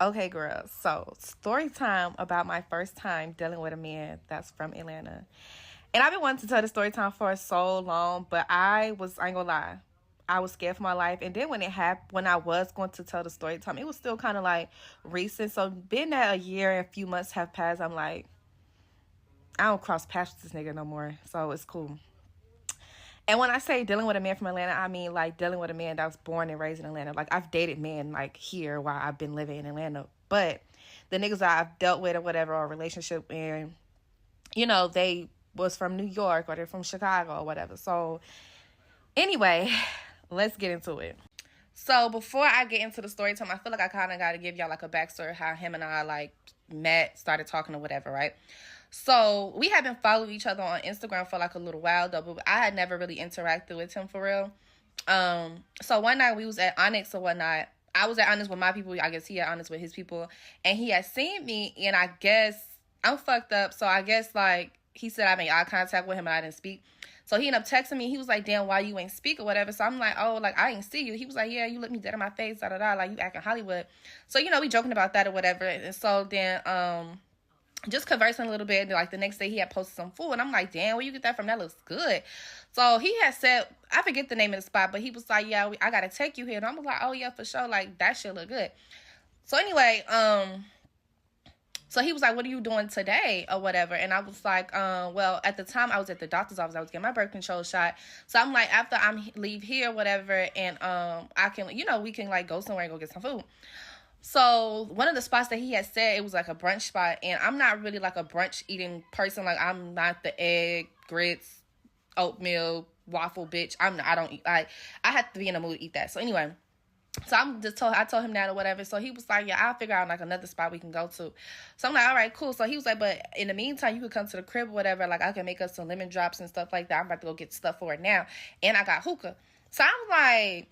Okay, girl. So, story time about my first time dealing with a man that's from Atlanta. And I've been wanting to tell the story time for so long, but I ain't gonna lie, I was scared for my life. And then when it happened, when I was going to tell the story time, it was still kind of like recent. So, being that a year and a few months have passed, I'm like, I don't cross paths with this nigga no more. So, it's cool. And when I say dealing with a man from Atlanta, I mean like dealing with a man that was born and raised in Atlanta. Like I've dated men like here while I've been living in Atlanta. But the niggas that I've dealt with or whatever or relationship and they was from New York or they're from Chicago or whatever. So anyway, let's get into it. So before I get into the story time, I feel like I kind of got to give y'all like a backstory of how him and I like met, started talking or whatever, right? So we had been following each other on Instagram for like a little while though, but I had never really interacted with him for real. So one night we was at Onyx or whatnot. I was at Onyx with my people. I guess he had Onyx with his people, and he had seen me, and I guess I'm fucked up. So I guess like he said I made eye contact with him and I didn't speak. So he ended up texting me. He was like, "Damn, why you ain't speak or whatever?" So I'm like, "Oh, like I ain't see you." He was like, "Yeah, you look me dead in my face, da da da, like you acting Hollywood." So we joking about that or whatever, and so then just conversing a little bit. And like the next day he had posted some food and I'm like, damn, where you get that from? That looks good. So he had said, I forget the name of the spot, but he was like, yeah, I gotta take you here. And I was like, oh yeah, for sure, like that shit look good. So anyway, so he was like, what are you doing today or whatever? And I was like, well, at the time I was at the doctor's office. I was getting my birth control shot. So I'm like, after I leave here, whatever, and I can, we can like go somewhere and go get some food. So one of the spots that he had said, it was like a brunch spot, and I'm not really like a brunch eating person. Like I'm not the egg, grits, oatmeal, waffle bitch. I don't eat. I have to be in a mood to eat that. So anyway, so I told him that or whatever. So he was like, yeah, I'll figure out like another spot we can go to. So I'm like, all right, cool. So he was like, but in the meantime, you could come to the crib or whatever. Like I can make us some lemon drops and stuff like that. I'm about to go get stuff for it now, and I got hookah. So I'm like,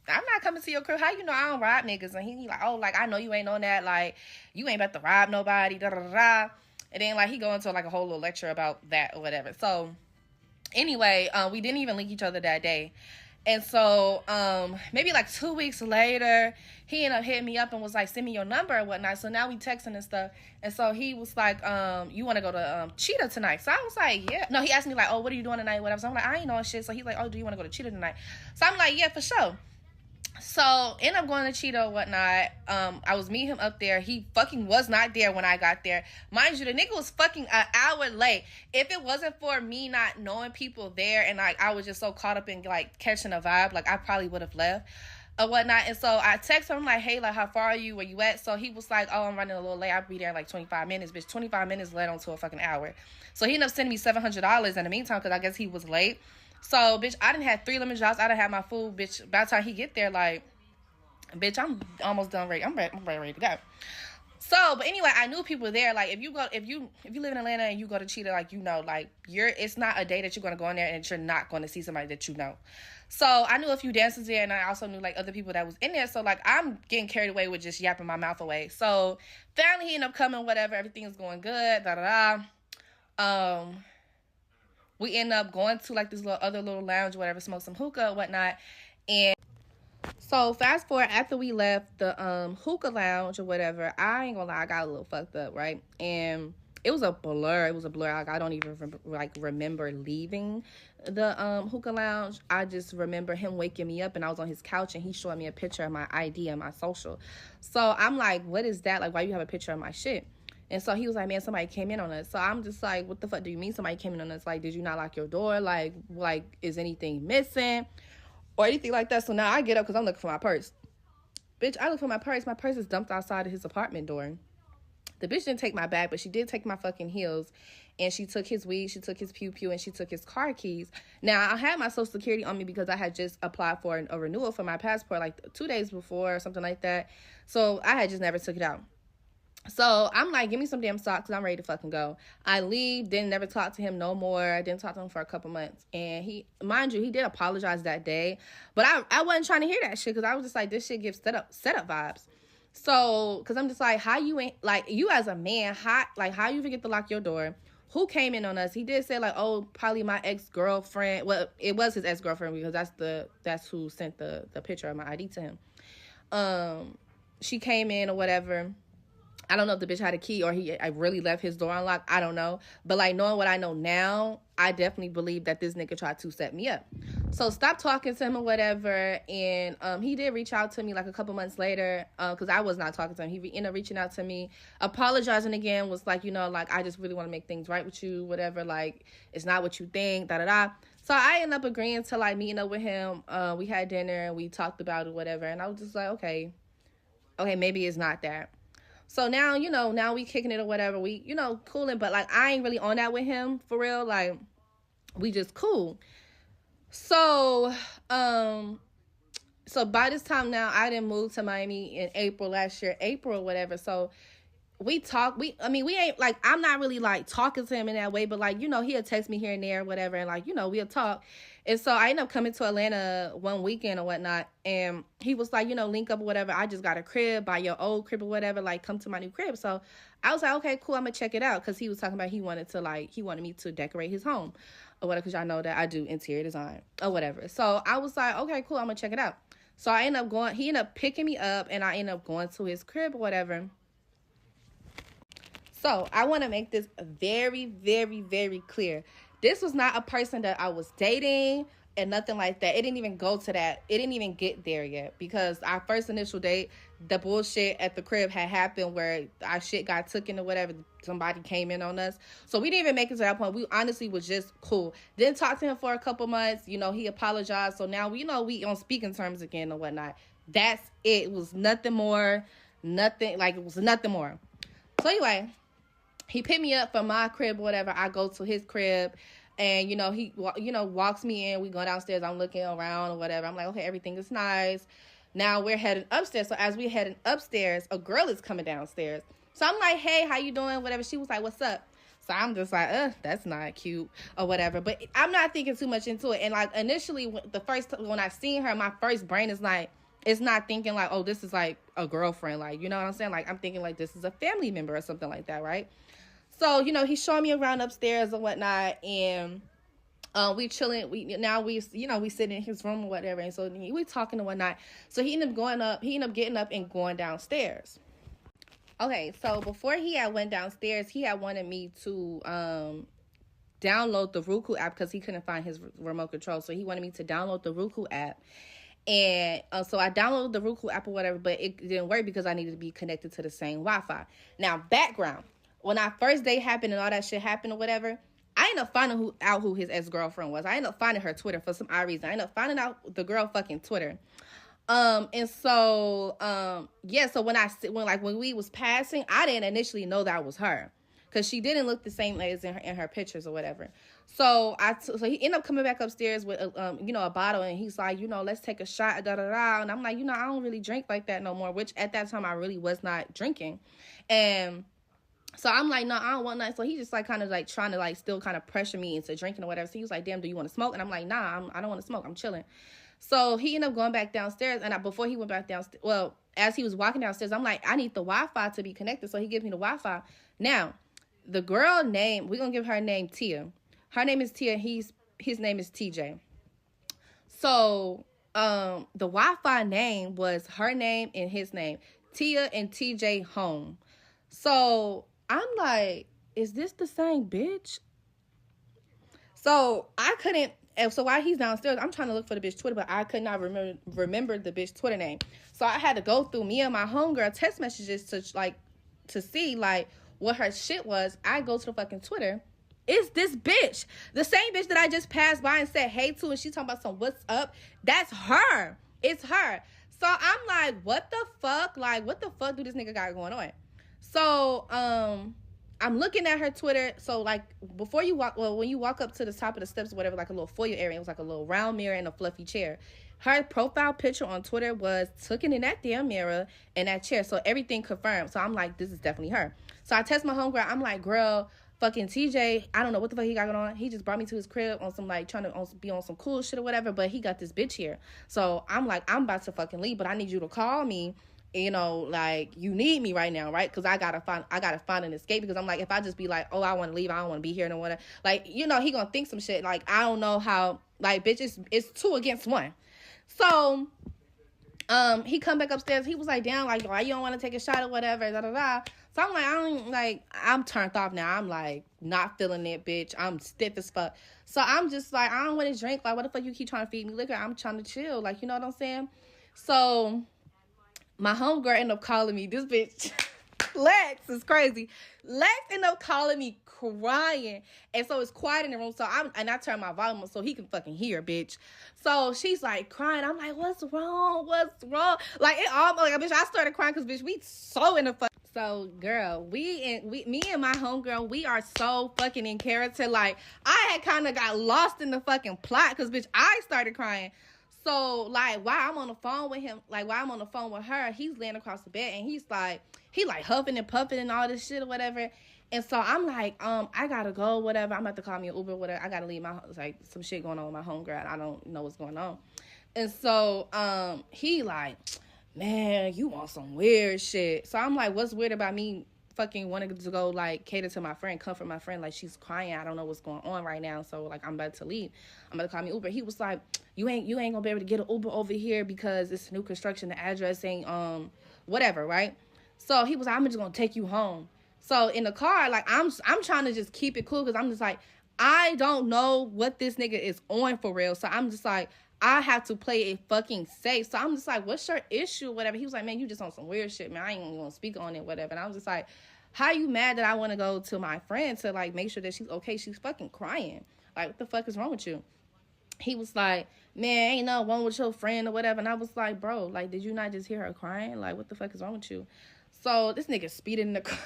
I'm not coming to your crib. How you know I don't rob niggas? And he like, oh, like, I know you ain't on that. Like, you ain't about to rob nobody. Da, da, da, da. And then, like, he go into, like, a whole little lecture about that or whatever. So, anyway, we didn't even link each other that day. And so, maybe, like, 2 weeks later, he ended up hitting me up and was like, send me your number or whatnot. So, now we texting and stuff. And so, he was like, you want to go to Cheetah tonight? So, I was like, yeah. No, he asked me, like, oh, what are you doing tonight? Whatever. So, I'm like, I ain't knowing shit. So, he's like, oh, do you want to go to Cheetah tonight? So, I'm like, yeah, for sure. So, end up going to Cheeto or whatnot. I was meeting him up there. He fucking was not there when I got there. Mind you, the nigga was fucking an hour late. If it wasn't for me not knowing people there and like I was just so caught up in like catching a vibe, like I probably would have left or whatnot. And so I texted him like, hey, like how far are you? Where you at? So he was like, oh, I'm running a little late. I'll be there in like 25 minutes. Bitch, 25 minutes led on to a fucking hour. So he ended up sending me $700 in the meantime because I guess he was late. So, bitch, I didn't have 3 lemon drops. I didn't have my food, bitch. By the time he get there, like, bitch, I'm almost done ready. I'm ready to go. So, but anyway, I knew people there. Like, if you live in Atlanta and you go to Cheetah, like, like, it's not a day that you're going to go in there and you're not going to see somebody that you know. So, I knew a few dancers there, and I also knew, like, other people that was in there. So, like, I'm getting carried away with just yapping my mouth away. So, finally, he ended up coming, whatever. Everything is going good, da-da-da. We end up going to, like, this other little lounge, whatever, smoke some hookah or whatnot. And so, fast forward, after we left the hookah lounge or whatever, I ain't gonna lie, I got a little fucked up, right? And it was a blur. Like, I don't even, remember leaving the hookah lounge. I just remember him waking me up, and I was on his couch, and he showing me a picture of my ID and my social. So, I'm like, what is that? Like, why you have a picture of my shit? And so he was like, man, somebody came in on us. So I'm just like, what the fuck do you mean somebody came in on us? Like, did you not lock your door? Like, is anything missing? Or anything like that. So now I get up because I'm looking for my purse. Bitch, I look for my purse. My purse is dumped outside of his apartment door. The bitch didn't take my bag, but she did take my fucking heels. And she took his weed, she took his pew-pew, and she took his car keys. Now, I had my social security on me because I had just applied for a renewal for my passport like 2 days before or something like that. So I had just never took it out. So I'm like, give me some damn socks because I'm ready to fucking go. I leave, didn't never talk to him no more. I didn't talk to him for a couple months. And he, mind you, he did apologize that day. But I wasn't trying to hear that shit because I was just like, this shit gives setup vibes. So, because I'm just like, how you ain't, like, you as a man, how you forget to lock your door? Who came in on us? He did say like, oh, probably my ex-girlfriend. Well, it was his ex-girlfriend because that's who sent the picture of my ID to him. she came in or whatever. I don't know if the bitch had a key or I really left his door unlocked. I don't know. But like knowing what I know now, I definitely believe that this nigga tried to set me up. So stop talking to him or whatever. And he did reach out to me like a couple months later because I was not talking to him. He ended up reaching out to me, apologizing again, was like, you know, like, I just really want to make things right with you, whatever. Like, it's not what you think, da-da-da. So I ended up agreeing to like meeting up with him. We had dinner and we talked about it, whatever. And I was just like, okay, maybe it's not that. So now, you know, now we kicking it or whatever. We, you know, cooling. But, like, I ain't really on that with him, for real. Like, we just cool. So, so by this time now, I didn't move to Miami in April last year. April or whatever. So, we talk. We ain't, like, I'm not really, like, talking to him in that way. But, like, you know, he'll text me here and there or whatever. And, like, you know, we'll talk. And so I ended up coming to Atlanta one weekend or whatnot. And he was like, you know, link up or whatever. I just got a crib, buy your old crib or whatever. Like, come to my new crib. So I was like, okay, cool. I'm going to check it out. Because he was talking about he wanted me to decorate his home or whatever. Because y'all know that I do interior design or whatever. So I was like, okay, cool. I'm going to check it out. So he ended up picking me up and I ended up going to his crib or whatever. So I want to make this very, very, very clear. This was not a person that I was dating and nothing like that. It didn't even go to that. It didn't even get there yet because our first initial date, the bullshit at the crib had happened where our shit got taken or whatever. Somebody came in on us. So we didn't even make it to that point. We honestly was just cool. Didn't talk to him for a couple months. You know, he apologized. So now, you know, we on speaking terms again or whatnot. That's it. It was nothing more. It was nothing more. So anyway, he picked me up from my crib or whatever. I go to his crib and, you know, he, you know, walks me in. We go downstairs. I'm looking around or whatever. I'm like, okay, everything is nice. Now we're heading upstairs. So as we're heading upstairs, a girl is coming downstairs. So I'm like, hey, how you doing? Whatever. She was like, what's up? So I'm just like, that's not cute or whatever. But I'm not thinking too much into it. And like initially, when I seen her, my first brain is like, it's not thinking like, oh, this is like a girlfriend. Like, you know what I'm saying? Like, I'm thinking like this is a family member or something like that, right? So, you know, he's showing me around upstairs and whatnot, and we chilling. We sit in his room or whatever, and so we talking and whatnot. So he ended up getting up and going downstairs. Okay, so before he had went downstairs, he had wanted me to download the Roku app because he couldn't find his remote control. So he wanted me to download the Roku app. And so I downloaded the Roku app or whatever, but it didn't work because I needed to be connected to the same Wi-Fi. Now, background. When our first date happened and all that shit happened or whatever, I ended up finding out who his ex-girlfriend was. I ended up finding her Twitter for some odd reason. I ended up finding out the girl fucking Twitter. And so, so when we was passing, I didn't initially know that was her. Because she didn't look the same as in her pictures or whatever. So he ended up coming back upstairs with, a bottle. And he's like, let's take a shot, da-da-da. And I'm like, I don't really drink like that no more. Which at that time, I really was not drinking. And so I'm like, no, I don't want nothing. So he just like kind of like trying to like still kind of pressure me into drinking or whatever. So he was like, damn, do you want to smoke? And I'm like, nah, I don't want to smoke. I'm chilling. So he ended up going back downstairs. And before he went back downstairs, well, as he was walking downstairs, I'm like, I need the Wi-Fi to be connected. So he gives me the Wi-Fi. Now, the girl name, we're going to give her name Tia. Her name is Tia. His name is TJ. So the Wi-Fi name was her name and his name. Tia and TJ Home. So I'm like, is this the same bitch? So I couldn't. So while he's downstairs, I'm trying to look for the bitch Twitter, but I could not remember the bitch Twitter name. So I had to go through me and my homegirl text messages to see like what her shit was. I go to the fucking Twitter. It's this bitch, the same bitch that I just passed by and said hey to, and she talking about some what's up. That's her. It's her. So I'm like, what the fuck? Like, what the fuck do this nigga got going on? So, I'm looking at her Twitter. So, like, when you walk up to the top of the steps or whatever, like a little foyer area, it was like a little round mirror and a fluffy chair. Her profile picture on Twitter was taken in that damn mirror and that chair. So, everything confirmed. So, I'm like, this is definitely her. So, I text my homegirl. I'm like, girl, fucking TJ, I don't know what the fuck he got going on. He just brought me to his crib on some, like, trying to be on some cool shit or whatever. But he got this bitch here. So, I'm like, I'm about to fucking leave. But I need you to call me. Like, you need me right now, right? Because I gotta find an escape. Because I'm like, if I just be like, oh, I want to leave, I don't want to be here no more. Like, he gonna think some shit. Like, I don't know how. Like, bitch, it's 2 against 1. So He come back upstairs. He was like, damn, like, why you don't want to take a shot or whatever, da da da. So I'm like, I'm turned off now. I'm like, not feeling it, bitch. I'm stiff as fuck. So I'm just like, I don't want to drink. Like, what the fuck you keep trying to feed me liquor? I'm trying to chill. Like, you know what I'm saying? So my homegirl ended up calling me. This bitch, Lex, is crazy. Lex ended up calling me crying. And so it's quiet in the room. So I turned my volume up so he can fucking hear, bitch. So she's like crying. I'm like, what's wrong? What's wrong? Like, it almost, like, bitch, I started crying because, bitch, we so in the fuck. So, girl, me and my homegirl, we are so fucking in character. Like, I had kind of got lost in the fucking plot because, bitch, I started crying. So, like, while I'm on the phone with him, like, while I'm on the phone with her, he's laying across the bed, and he like huffing and puffing and all this shit or whatever. And so I'm like, I gotta go, whatever. I'm about to call me an Uber, whatever. I gotta leave my house, like, some shit going on with my homegirl. I don't know what's going on. And so, he like, man, you want some weird shit. So I'm like, what's weird about me fucking wanting to go, like, cater to my friend, comfort my friend? Like, she's crying. I don't know what's going on right now. So, like, I'm about to leave. I'm about to call me Uber. He was like, you ain't gonna be able to get an Uber over here because it's new construction. The address ain't, whatever, right? So he was like, I'm just gonna take you home. So in the car, like, I'm trying to just keep it cool because I'm just like, I don't know what this nigga is on for real. So I'm just like, I have to play it fucking safe. So I'm just like, what's your issue, whatever? He was like, man, you just on some weird shit, man. I ain't even gonna speak on it, whatever. And I was just like, how you mad that I want to go to my friend to, like, make sure that she's okay? She's fucking crying. Like, what the fuck is wrong with you? He was like, man, ain't no wrong with your friend or whatever. And I was like, bro, like, did you not just hear her crying? Like, what the fuck is wrong with you? So this nigga speeding in the car.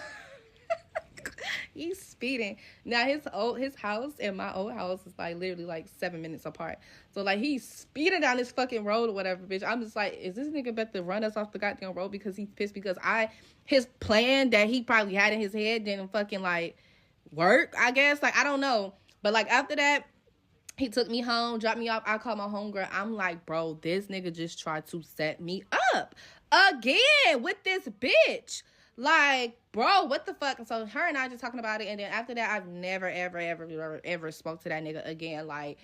He's speeding. Now his house and my old house is like literally like 7 minutes apart. So like he's speeding down this fucking road or whatever, bitch. I'm just like, is this nigga about to run us off the goddamn road because he's pissed because his plan that he probably had in his head didn't fucking like work, I guess. Like, I don't know. But like after that, he took me home, dropped me off. I called my homegirl. I'm like, bro, this nigga just tried to set me up again with this bitch. Like, bro, what the fuck? And so her and I just talking about it. And then after that, I've never, ever spoke to that nigga again. Like,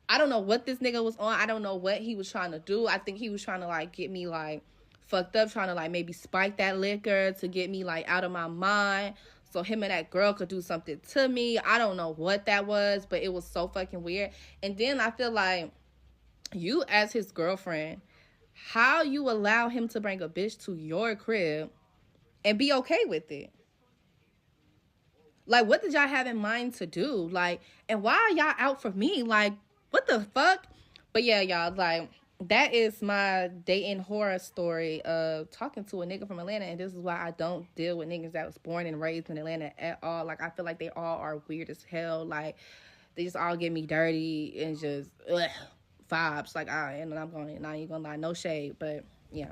I don't know what this nigga was on. I don't know what he was trying to do. I think he was trying to, like, get me, like, fucked up. Trying to, like, maybe spike that liquor to get me, like, out of my mind. So him and that girl could do something to me. I don't know what that was. But it was so fucking weird. And then I feel like you as his girlfriend, how you allow him to bring a bitch to your crib and be okay with it? Like, what did y'all have in mind to do? Like, and why are y'all out for me? Like, what the fuck? But yeah, y'all, like, that is my dating horror story of talking to a nigga from Atlanta. And this is why I don't deal with niggas that was born and raised in Atlanta at all. Like, I feel like they all are weird as hell. Like, they just all get me dirty and just vibes. Like, and I'm going to, I ain't gonna lie, no shade, but yeah.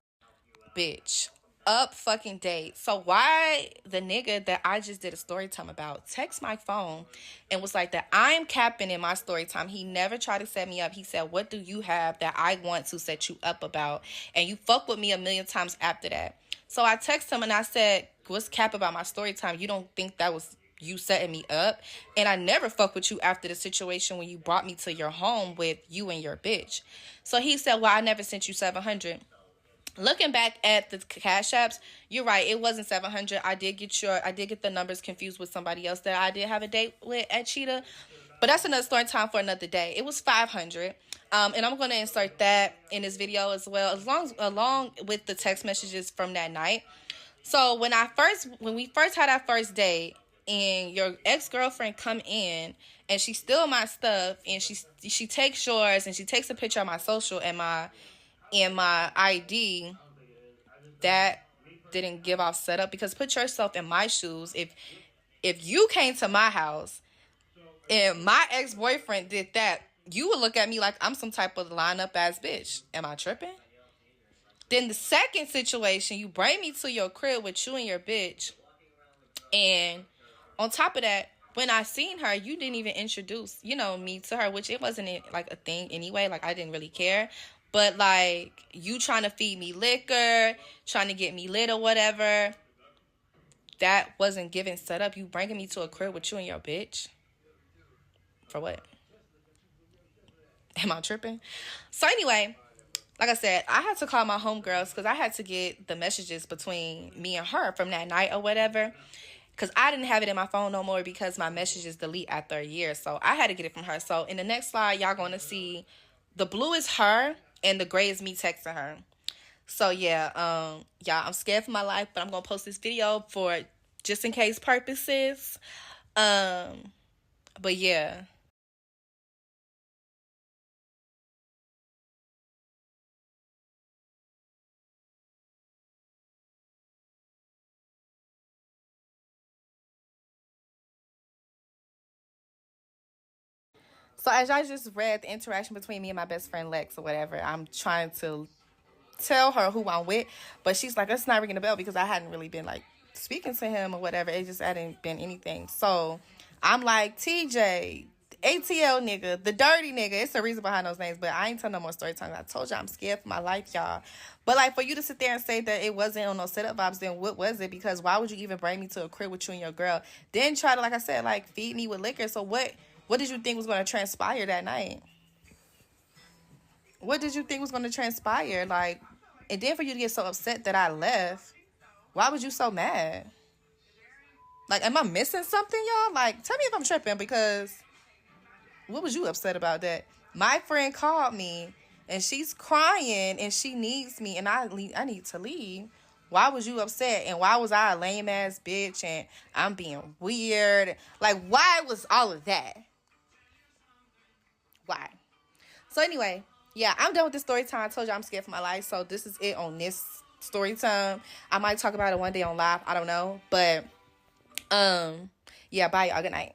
Bitch, up fucking date. So why the nigga that I just did a story time about text my phone and was like that I'm capping in my story time. He never tried to set me up. He said, what do you have that I want to set you up about? And you fuck with me a million times after that. So I text him and I said, what's cap about my story time? You don't think that was you setting me up? And I never fuck with you after the situation when you brought me to your home with you and your bitch. So he said, well, I never sent you 700. Looking back at the cash apps, you're right. It wasn't 700. I did get the numbers confused with somebody else that I did have a date with at Cheetah. But that's another story time for another day. It was 500. And I'm going to insert that in this video as well, along with the text messages from that night. So when we first had our first date, and your ex-girlfriend come in and she steal my stuff and she takes yours and she takes a picture of my social and my ID, that didn't give off setup. Because put yourself in my shoes. If you came to my house and my ex-boyfriend did that, you would look at me like I'm some type of lineup ass bitch. Am I tripping? Then the second situation, you bring me to your crib with you and your bitch, and on top of that, when I seen her, you didn't even introduce, me to her, which it wasn't like a thing anyway. Like, I didn't really care. But like, you trying to feed me liquor, trying to get me lit or whatever, that wasn't given set up. You bringing me to a crib with you and your bitch. For what? Am I tripping? So anyway, like I said, I had to call my homegirls because I had to get the messages between me and her from that night or whatever. Because I didn't have it in my phone no more because my messages delete after a year. So I had to get it from her. So in the next slide, y'all going to see the blue is her and the gray is me texting her. So yeah, y'all, I'm scared for my life, but I'm going to post this video for just in case purposes. But yeah. So as I just read the interaction between me and my best friend Lex or whatever, I'm trying to tell her who I'm with, but she's like, that's not ringing a bell because I hadn't really been like speaking to him or whatever. It just hadn't been anything. So I'm like, TJ, ATL nigga, the dirty nigga. It's the reason behind those names, but I ain't telling no more story time. I told you I'm scared for my life, y'all. But like for you to sit there and say that it wasn't on no setup vibes, then what was it? Because why would you even bring me to a crib with you and your girl? Then try to, like I said, like feed me with liquor. So what did you think was going to transpire that night? What did you think was going to transpire? Like, and then for you to get so upset that I left, why was you so mad? Like, am I missing something, y'all? Like, tell me if I'm tripping because what was you upset about that? My friend called me and she's crying and she needs me and I need to leave. Why was you upset? And why was I a lame ass bitch and I'm being weird? Like, why was all of that? Why? So anyway, yeah, I'm done with this story time. I told you I'm scared for my life. So this is it on this story time. I might talk about it one day on live. I don't know. But yeah, bye y'all. Good night.